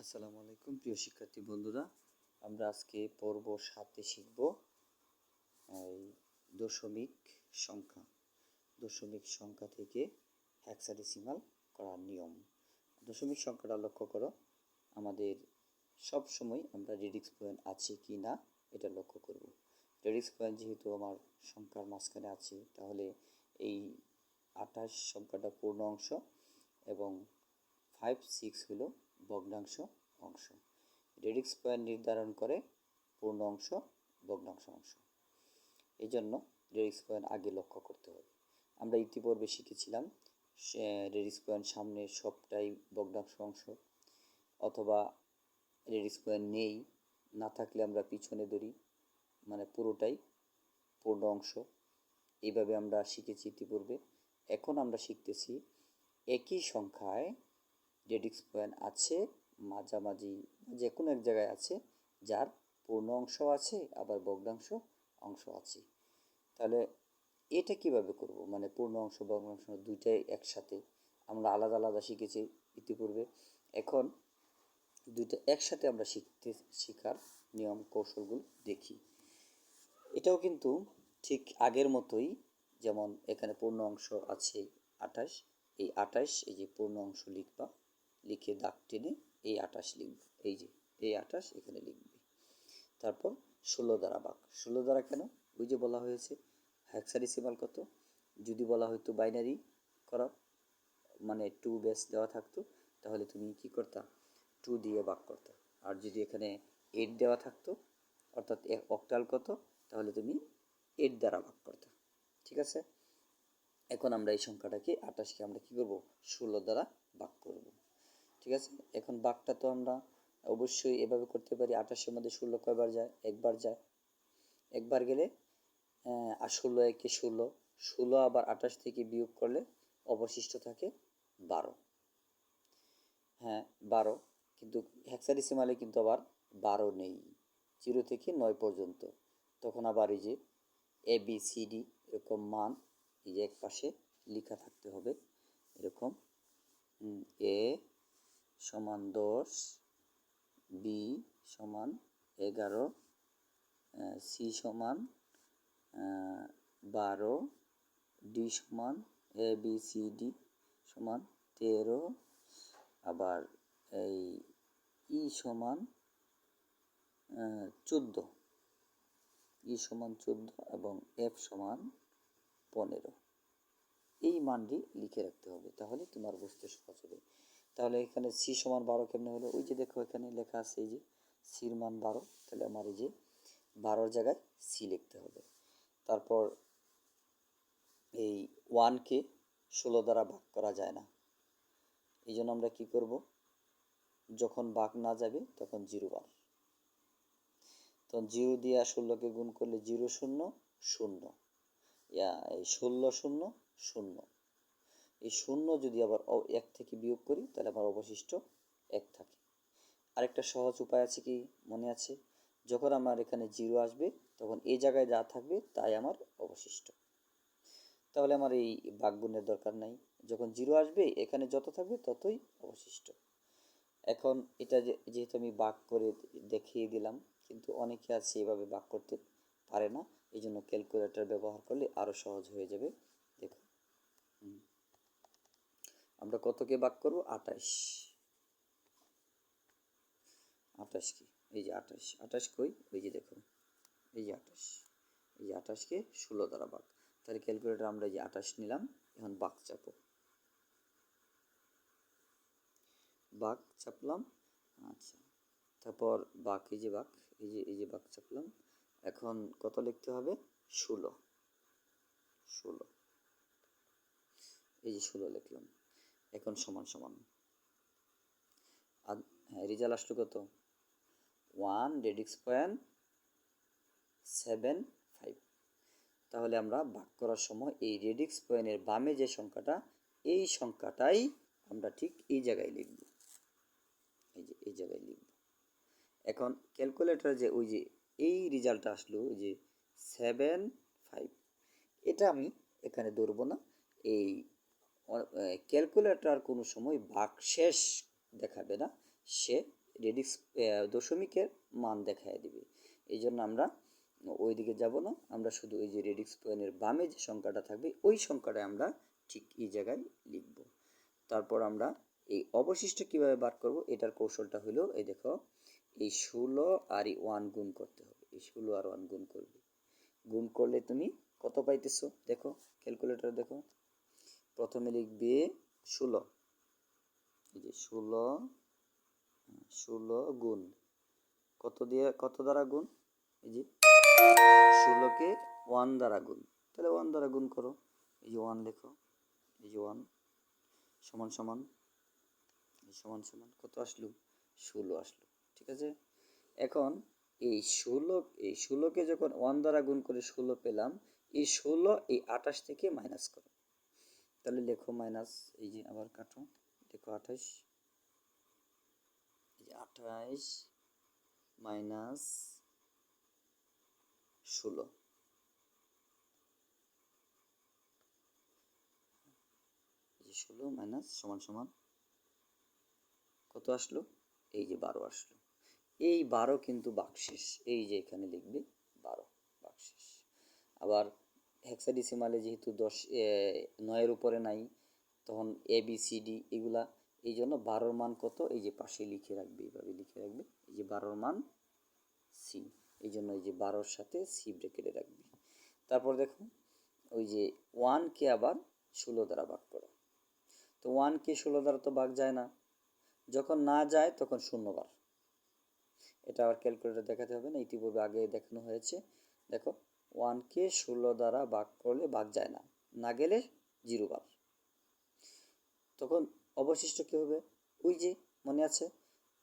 আসসালামু আলাইকুম প্রিয় শিক্ষার্থী বন্ধুরা, আমরা আজকে পর্ব 7 শিখব এই দশমিক সংখ্যা। দশমিক সংখ্যা থেকে হেক্সাডেসিমাল করার নিয়ম। দশমিক সংখ্যাটা লক্ষ্য করো, আমাদের সব সময় আমরা রেডিক্স পয়েন্ট আছে কি না এটা লক্ষ্য করব। রেডিক্স পয়েন্ট যেহেতু আমার সংখ্যার মাঝখানে আছে, তাহলে এই 28 সংখ্যাটা পূর্ণ অংশ এবং 5, 6 হলো ভগ্নাংশ অংশ। রেডিক্স পয়েন্ট নির্ধারণ করে পূর্ণ অংশ, ভগ্নাংশ অংশ। এই জন্য রেডিক্স পয়েন্ট আগে লক্ষ্য করতে হবে। আমরা ইতিপূর্বে শিখেছিলাম রেডিক্স পয়েন্ট সামনে সবটাই ভগ্নাংশ অংশ, অথবা রেডিক্স পয়েন্ট নেই, না থাকলে আমরা পিছনে ধরি, মানে পুরোটাই পূর্ণ অংশ। এইভাবে আমরা শিখেছি ইতিপূর্বে। এখন আমরা শিখতেছি একই সংখ্যায় রেডিক্স পয়েন্ট আছে মাঝামাঝি, যে কোনো এক জায়গায় আছে, যার পূর্ণ অংশ আছে আবার ভগ্নাংশ অংশ আছে। তাহলে এটা কিভাবে করব, মানে পূর্ণ অংশ ভগ্নাংশ দুইটাই একসাথে। আমরা আলাদা আলাদা শিখেছি ইতিপূর্বে, এখন দুইটা একসাথে আমরা শেখার নিয়ম কৌশলগুলো দেখি। এটাও কিন্তু ঠিক আগের মতোই, যেমন এখানে পূর্ণ অংশ আছে 28, এই 28 এই যে পূর্ণ অংশ লিখবা, লিখে দাগ টেনে এই 28 লিখবে, এই যে এই 28 এখানে লিখবে। তারপর 16 দ্বারা ভাগ। 16 দ্বারা কেন? ওই যে বলা হয়েছে হেক্সাডেসিমাল কত, যদি বলা হয়তো বাইনারি করা, মানে 2 বেস দেওয়া থাকতো, তাহলে তুমি কি করতা, 2 দিয়ে ভাগ করতা। আর যদি এখানে 8 দেওয়া থাকতো, অর্থাৎ অক্টাল কত, তাহলে তুমি 8 দ্বারা ভাগ করতা। ঠিক আছে, এখন আমরা এই সংখ্যাটাকে 28কে আমরা কি করব, 16 দ্বারা ভাগ করব। ঠিক আছে, এখন ভাগটা তো আমরা অবশ্যই এভাবে করতে পারি। 28-এর মধ্যে 16 কয়বার যায়? একবার যায়। একবার গেলে আর 16 একে 16, 16 আবার 28 থেকে বিয়োগ করলে অবশিষ্ট থাকে 12। হ্যাঁ 12, কিন্তু হেক্সাডেসিমালে কিন্তু আবার 12 নেই, 0 থেকে 9 পর্যন্ত। তখন আবার এই যে ABCD এরকম মান এই যে এক পাশে লেখা থাকতে হবে, এরকম A সমান 10, B সমান 11, C সমান 12, D সমান ABCD সমান 13, আবার এই ই সমান 14, ই সমান 14 এবং F সমান 15। এই মানটি লিখে রাখতে হবে, তাহলে তোমার বুঝতে সহজ হবে। তাহলে এখানে সি সমান 12 কেমনে হলো? ওই যে দেখো এখানে লেখা আছে এই যে সির মান 12, তাহলে আমার এই যে 12 জায়গায় সি লিখতে হবে। তারপর এই 1কে 16 দ্বারা ভাগ করা যায় না, এই জন্য আমরা কি করব, যখন ভাগ না যাবে তখন 0 বার, তখন 0 দিয়ে 16কে গুণ করলে 0 0 0, এই 16 0 0, এই 0 যদি আবার 1 থেকে বিয়োগ করি তাহলে আমার অবশিষ্ট 1 থাকে। আরেকটা সহজ উপায় আছে, কি মনে আছে? যখন আমার এখানে 0 আসবে তখন এই জায়গায় যা থাকবে তাই আমার অবশিষ্ট, তাহলে আমার এই ভাগ গুণের দরকার নাই। যখন 0 আসবে এখানে যত থাকবে ততই অবশিষ্ট। এখন এটা যেহেতু আমি ভাগ করে দেখিয়ে দিলাম, কিন্তু অনেকে আছে এভাবে ভাগ করতে পারে না, এই জন্য ক্যালকুলেটর ব্যবহার করলে আরও সহজ হয়ে যাবে। দেখো আমরা কতকে ভাগ করব? 28। 28 কি এই যে 28, 28 কই? ওই যে দেখো এই যে 28, এই যে 28কে 16 দ্বারা ভাগ। তাহলে ক্যালকুলেটর আমরা এই যে 28 নিলাম, এখন ভাগ চাপো, ভাগ চাপলাম। আচ্ছা, তারপর ভাগ, এই যে ভাগ, এই যে ভাগ চাপলাম। এখন কত লিখতে হবে? 16, 16, এই যে 16 লিখলাম। এখন সমান সমান, আর হ্যাঁ রেজাল্ট আসলো কত? 1 রেডিক্স পয়েন্ট 7 5। তাহলে আমরা ভাগ করার সময় এই রেডিক্স পয়েন্টের বামে যে সংখ্যাটা, এই সংখ্যাটাই আমরা ঠিক এই জায়গায় লিখব, এই যে এই জায়গায় লিখব। এখন ক্যালকুলেটরে যে ওই যে এই রেজাল্টটা আসলো, ওই যে 7 5, এটা আমি এখানে ধরবো না। এই ক্যালকুলেটর কোনো সময় ভাগশেষ দেখাবে না, সে রেডিক্স দশমিকের মান দেখায় দিবে। এই জন্য আমরা ওইদিকে যাব না, আমরা শুধু ওই যে রেডিক্স পয়েন্টের বামে যে সংখ্যাটা থাকবে ওই সংখ্যাটা আমরা ঠিক এই জায়গায় লিখব। তারপর আমরা এই অবশিষ্ট কিভাবে বার করব, এটার কৌশলটা হলো এই দেখো, এই 16 আর এই 1 গুণ করতে হবে। এই 16 আর 1 গুণ করবে, গুণ করলে তুমি কত পাইতেছো দেখো, ক্যালকুলেটর দেখো। প্রথমে লিখবে 16, এই যে 16 গুণ কত দিয়ে, কত দ্বারা গুণ, এই যে 16কে 1 দ্বারা গুণ, তাহলে 1 দ্বারা গুণ করো, এই যে 1 লেখো, এই যে 1 সমান সমান সমান সমান কত আসলো, 16 আসলো। ঠিক আছে, এখন এই 16কে যখন 1 দ্বারা গুণ করে 16 পেলাম, এই 16 এই 28 থেকে মাইনাস করো, তাহলে লেখো মাইনাস, এই যে আবার কাটো, দেখো 28, এই যে 28 মাইনাস 16, এই যে 16 মাইনাস সমান সমান কত আসলো, এই যে 12 আসলো। এই 12 কিন্তু বাকশেষ, এই যে এখানে লিখবে 12 বাকশেষ। আবার হেক্সাডেসিমালে যেহেতু 9-এর উপরে নাই, তখন ABCD এগুলা, এই জন্য 12-র মান কত, এই যে পাশে লিখে রাখবে, এইভাবে লিখে রাখবে, এই যে 12-র মান সি, এই জন্য এই যে 12-র সাথে সি ব্রেকেটে রাখবে। তারপর দেখো ওই যে 1কে আবার 16 দ্বারা ভাগ করো, তো 1কে 16 দ্বারা তো ভাগ যায় না, যখন না যায় তখন শূন্যবার। এটা আবার ক্যালকুলেটর দেখাতে হবে না, ইতিপূর্বে আগে দেখানো হয়েছে। দেখো 1কে 16 দ্বারা ভাগ করলে ভাগ যায় না, না গেলে 0 বার, তখন অবশিষ্ট কী হবে, ওই যে মনে আছে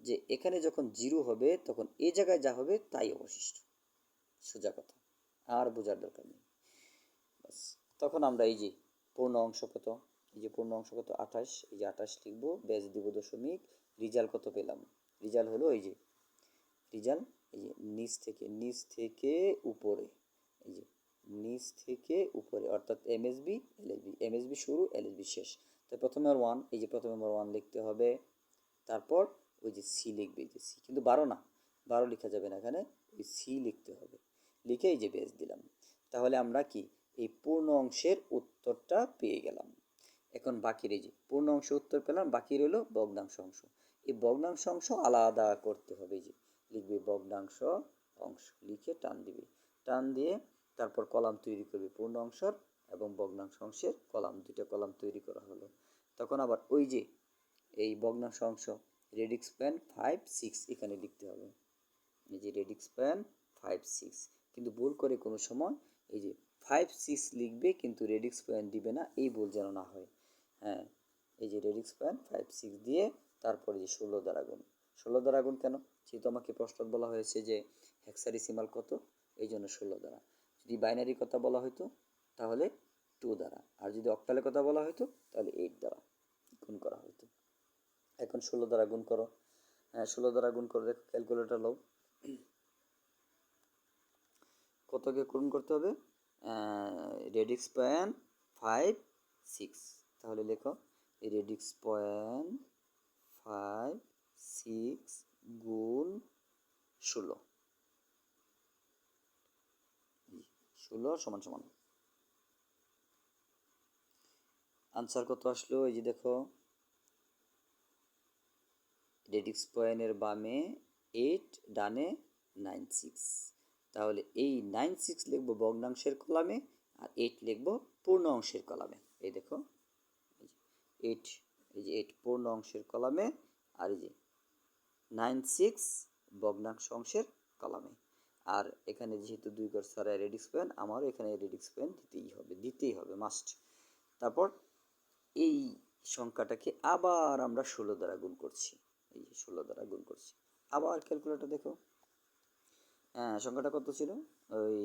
যে এখানে যখন 0 হবে তখন এই জায়গায় যা হবে তাই অবশিষ্ট, সোজা কথা, আর বোঝার দরকার নেই। বাস, তখন আমরা এই যে পূর্ণ অংশ কত, এই যে পূর্ণ অংশ কত 28, এই যে 28 লিখবো, ব্যাস দিব দশমিক, রিজাল্ট কত পেলাম, রিজাল্ট হলো এই যে রিজাল্ট, এই যে নিচ থেকে উপরে, এই যে নিচ থেকে উপরে, অর্থাৎ এমএসবি এলএসবি, এমএসবি শুরু এলএসবি শেষ। তো প্রথমে 1, এই যে প্রথমে 1 লিখতে হবে, তারপর ওই যে সি লিখবে, এই যে সি, কিন্তু 12 না, 12 লেখা যাবে না, এখানে ওই সি লিখতে হবে, লিখে এই যে বেস দিলাম। তাহলে আমরা কি এই পূর্ণ অংশের উত্তরটা পেয়ে গেলাম। এখন বাকি, এই যে পূর্ণ অংশ উত্তর পেলাম, বাকি রইল ভগ্নাংশ অংশ। এই ভগ্নাংশ অংশ আলাদা করতে হবে, এই যে লিখবে ভগ্নাংশ অংশ, লিখে টান দিবে, টান দিয়ে তারপর কলাম তৈরি করবে, পূর্ণ অংশের এবং ভগ্নাংশ অংশের কলাম, দুইটা কলাম তৈরি করা হলো। তখন আবার ওই যে এই ভগ্নাংশ অংশ রেডিক্স প্যান 5, 6 এখানে লিখতে হবে, এই যে রেডিক্স প্যান 5, 6, কিন্তু ভুল করে কোনো সময় এই যে 5, 6 লিখবে কিন্তু রেডিক্স প্যান দিবে না, এই ভুল যেন না হয়। হ্যাঁ, এই যে রেডিক্স প্যান 5, 6 দিয়ে তারপরে যে 16 দ্বারা গুণ, 16 দ্বারা গুণ কেন, যেহেতু আমাকে প্রশ্ন বলা হয়েছে যে হেক্সাডেসিমাল কত, এই জন্য 16 দ্বারা। যদি বাইনারি কথা বলা হতো তাহলে 2 দ্বারা, আর যদি অক্টালের কথা বলা হতো তাহলে 8 দ্বারা গুণ করা হতো। এখন 16 দ্বারা গুণ করো, হ্যাঁ 16 দ্বারা গুণ করে দেখো, ক্যালকুলেটর লও, কতকে গুণ করতে হবে, রেডিক্স পয়েন্ট 5, 6, তাহলে লেখো রেডিক্স পয়েন্ট 5, 6 গুণ 16, 16 সমান সমান আনসার কত আসলো, এই যে দেখো রেডিক্স পয়েন্টের বামে 8, ডানে 9, 6, তাহলে এই 9, 6 লিখবো ভগ্নাংশের কলামে, আর 8 লিখবো পূর্ণ অংশের কলামে। এই দেখো 8, এই যে 8 পূর্ণ অংশের কলামে, আর এই যে 9, 6 ভগ্নাংশ অংশের কলামে। আর এখানে যেহেতু 2 ঘর ছাড়া রেডিক্স পয়েন্ট, আমারও এখানে রেডিক্স পয়েন্ট দিতেই হবে মাস্ট। তারপর এই সংখ্যাটাকে আবার আমরা 16 দ্বারা গুণ করছি, এই যে 16 দ্বারা গুণ করছি, আবার ক্যালকুলেটর দেখো, হ্যাঁ সংখ্যাটা কত ছিল, ওই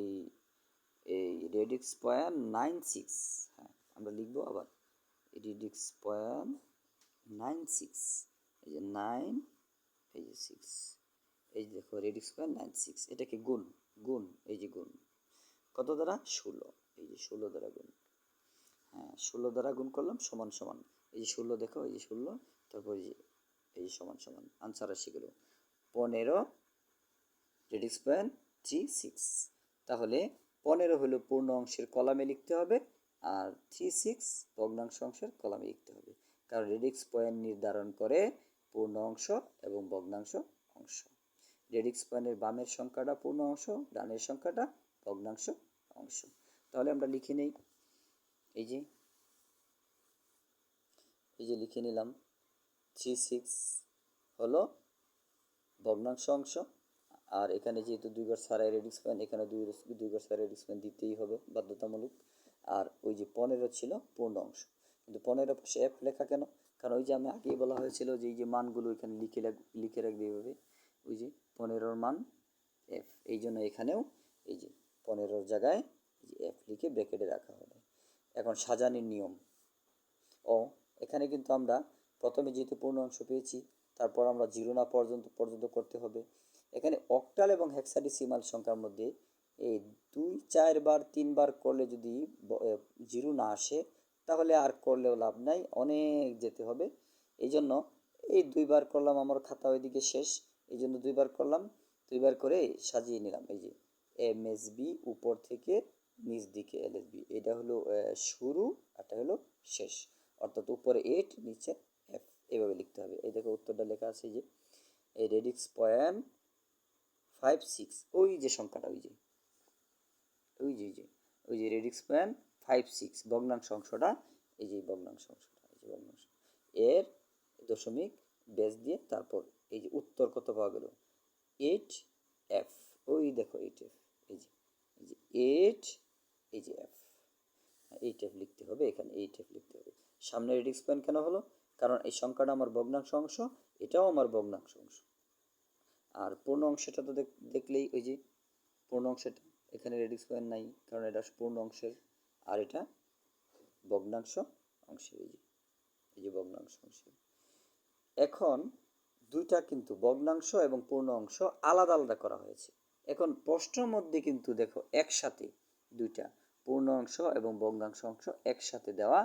এই রেডিক্স পয়েন্ট 9, 6, হ্যাঁ আমরা লিখবো আবার রেডিক্স পয়েন্ট 9, 6, এই যে 9, এই যে 6, এই যে দেখো রেডিক্স পয়েন্ট 9, 6, এটাকে গুণ, গুণ এই যে গুণ কত দ্বারা 16, এই যে 16 দ্বারা গুণ, হ্যাঁ 16 দ্বারা গুণ করলাম সমান সমান, এই যে 16 দেখো, এই যে 16, তারপর এই যে সমান সমান আনসার আসে গেল। 15 রেডিক্স পয়েন্ট 36। তাহলে 15 হলো পূর্ণ অংশের কলামে লিখতে হবে, আর 36 ভগ্নাংশ অংশের কলামে লিখতে হবে, কারণ রেডিক্স পয়েন্ট নির্ধারণ করে পূর্ণ অংশ এবং ভগ্নাংশ অংশ। রেডিক্স পয়েন্টের বামের সংখ্যাটা পূর্ণ অংশ, ডানের সংখ্যাটা ভগ্নাংশ অংশ। তাহলে আমরা লিখে নেই, এই যে লিখে নিলাম 36 হলো ভগ্নাংশ অংশ, আর এখানে যেহেতু 2 ঘর ছাড়াই রেডিক্স পয়েন্ট, এখানে 2 ঘর ছাড়াই রেডিক্স পয়েন্ট দিতেই হবে বাধ্যতামূলক। আর ওই যে 15 ছিল পূর্ণ অংশ, কিন্তু 15 পাশে এফ লেখা কেন? কারণ ওই যে আমি আগেই বলা হয়েছিল যে এই যে মানগুলো এখানে লিখে রাখবে এইভাবে, ওই যে 15 মান এফ, এই জন্য এখানেও এই যে 15 জায়গায় এই যে এফ লিখে ব্র্যাকেটে রাখা হবে। এখন সাজানোর নিয়ম, এখানে কিন্তু আমরা প্রথমে যেহেতু পূর্ণ অংশ পেয়েছি, তারপর আমরা 0 না পর্যন্ত করতে হবে। এখানে অক্টাল এবং হেক্সাডেসিমাল সংখ্যার মধ্যে এই 2, 4 বার 3 বার করলে যদি 0 না আসে, তাহলে আর করলেও লাভ নাই, অনেক যেতে হবে। এই জন্য এই 2 বার করলাম, আমার খাতা ওইদিকে শেষ, এই জন্য 2 বার করলাম, 2 বার করে সাজিয়ে নিলাম। এই যে MSB উপর থেকে নিচ দিকে LSB, এটা হলো শুরু, এটা হলো শেষ, অর্থাৎ উপরে 8 নিচে F, এভাবে লিখতে হবে। এই দেখো উত্তরটা লেখা আছে, যে এই রেডিক্স পয়েন্ট 56, ওই যে সংখ্যাটা, ওই যে রেডিক্স পয়েন্ট 56 ভগ্নাংশ অংশটা, এই যে ভগ্নাংশ অংশটা, এই যে ভগ্নাংশ এর দশমিক বেস দিয়ে তারপর এই যে উত্তর কত পাওয়া গেল 8F, ওই দেখো 8F, এই যে 8, এই যে F, 8F লিখতে হবে, এখানে 8F লিখতে হবে। সামনে রেডিক্স পয়েন্ট কেন হলো? কারণ এই সংখ্যাটা আমার ভগ্নাংশ অংশ, এটাও আমার ভগ্নাংশ অংশ। আর পূর্ণ অংশটা তো দেখলেই, ওই যে পূর্ণ অংশটা, এখানে রেডিক্স পয়েন্ট নাই কারণ এটা পূর্ণ অংশের, আর এটা ভগ্নাংশ অংশের, এই যে ভগ্নাংশ অংশের। এখন দুইটা কিন্তু ভগ্নাংশ এবং পূর্ণ অংশ আলাদা আলাদা করা হয়েছে। এখন প্রশ্নের মধ্যে কিন্তু দেখো একসাথে দুইটা পূর্ণ অংশ এবং ভগ্নাংশ অংশ একসাথে দেওয়া,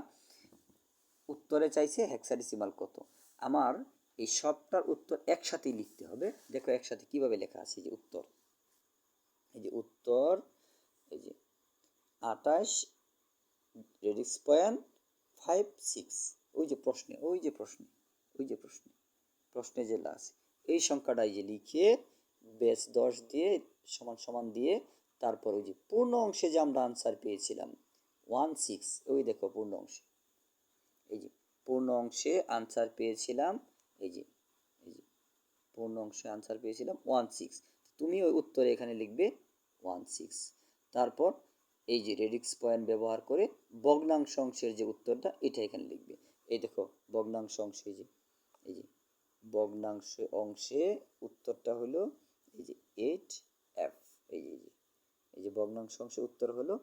উত্তরে চাইছে হেক্সাডেসিমাল কত। আমার এই সবটার উত্তর একসাথেই লিখতে হবে। দেখো একসাথে কিভাবে লেখা আছে, যে উত্তর, এই যে উত্তর, এই যে 28 রেডিক্স পয়েন্ট 56, ওই যে প্রশ্নে, প্রশ্নে যেটা আছে এই সংখ্যাটাই যে লিখে বেস 10 দিয়ে সমান সমান দিয়ে, তারপর ওই যে পূর্ণ অংশে যে আমরা আনসার পেয়েছিলাম 16, ওই দেখো পূর্ণ অংশে, এই যে পূর্ণ অংশে আনসার পেয়েছিলাম, এই যে পূর্ণ অংশে আনসার পেয়েছিলাম 16, তুমি ওই উত্তরে এখানে লিখবে 16। তারপর এই যে রেডিক্স পয়েন্ট ব্যবহার করে ভগ্নাংশ অংশের যে উত্তরটা, এটা এখানে লিখবে। এই দেখো ভগ্নাংশ অংশে, এই যে ভগ্নাংশ অংশে উত্তরটা হলো এই যে 8F, এই যে ভগ্নাংশ অংশে উত্তর হলো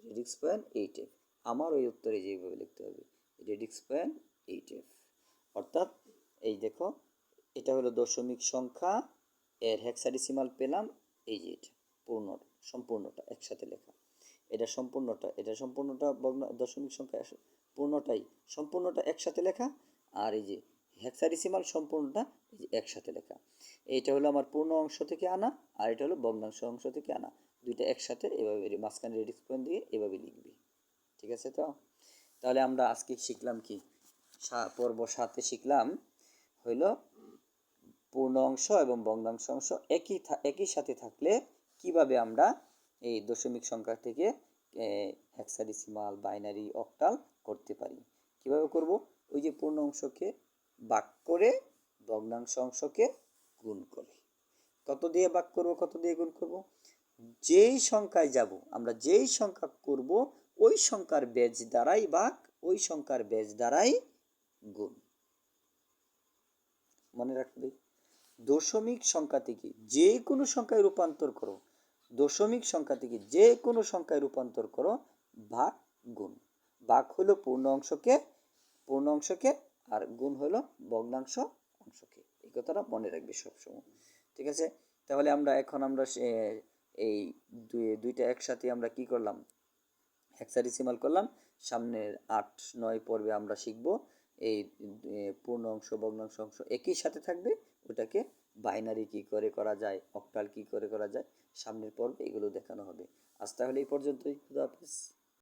রেডিক্স পয়েন্ট 8F। আমার ওই উত্তরে যেভাবে লিখতে হবে রেডিক্স পয়েন্ট 8F, অর্থাৎ এই দেখো এটা হলো দশমিক সংখ্যা, এর হেক্সাডেসিমাল পেলাম, এই যে এটা সম্পূর্ণটা একসাথে লেখা, এটা সম্পূর্ণটা দশমিক সংখ্যা সম্পূর্ণটা একসাথে লেখা, আর এই যে হেক্সাডেসিমাল সম্পূর্ণটা এই যে একসাথে লেখা। এইটা হলো আমার পূর্ণ অংশ থেকে আনা, আর এটা হলো ভগ্নাংশ অংশ থেকে আনা, দুইটা একসাথে এভাবে মাঝখানে রেডিক্স পয়েন্ট দিয়ে এভাবে লিখবে। ঠিক আছে? তো তাহলে আমরা আজকে শিখলাম কি, পর্ব 7-এ শিখলাম হইল পূর্ণ অংশ এবং ভগ্নাংশ অংশ একই সাথে থাকলে কিভাবে আমরা এই দশমিক সংখ্যা থেকে হেক্সাডেসিমাল, বাইনারি, অক্টাল করতে পারি। কিভাবে করব? ওই যে পূর্ণ অংশকে ভাগ করে ভগ্নাংশ অংশকে গুণ করে। কত দিয়ে ভাগ করব, কত দিয়ে গুণ করব? যেই সংখ্যায় যাব আমরা, যেই সংখ্যা করব ওই সংখ্যার বেজ দ্বারাই ভাগ, ওই সংখ্যার বেজ দ্বারাই গুণ। মনে রাখবে, দশমিক সংখ্যা থেকে যে কোনো সংখ্যায় রূপান্তর করো, দশমিক সংখ্যা থেকে যে কোনো সংখ্যায় রূপান্তর করো, ভাগ গুণ। ভাগ হলো পূর্ণ অংশকে, আর গুণ হলো ভগ্নাংশ অংশকে। এই কথাটা মনে রাখবে সবসময়। ঠিক আছে? তাহলে আমরা এই দুইটা একসাথে আমরা কি করলাম, হেক্সাডেসিমাল করলাম। সামনের 8-9 পর্বে আমরা শিখব এই পূর্ণ অংশ ভগ্নাংশ অংশ একই সাথে থাকবে, ওটাকে বাইনারি কী করে করা যায়, অক্টাল কী করে করা যায়, সামনের পর্বে এগুলো দেখানো হবে। আজ তাহলে এই পর্যন্তই। খুদা হাফেজ।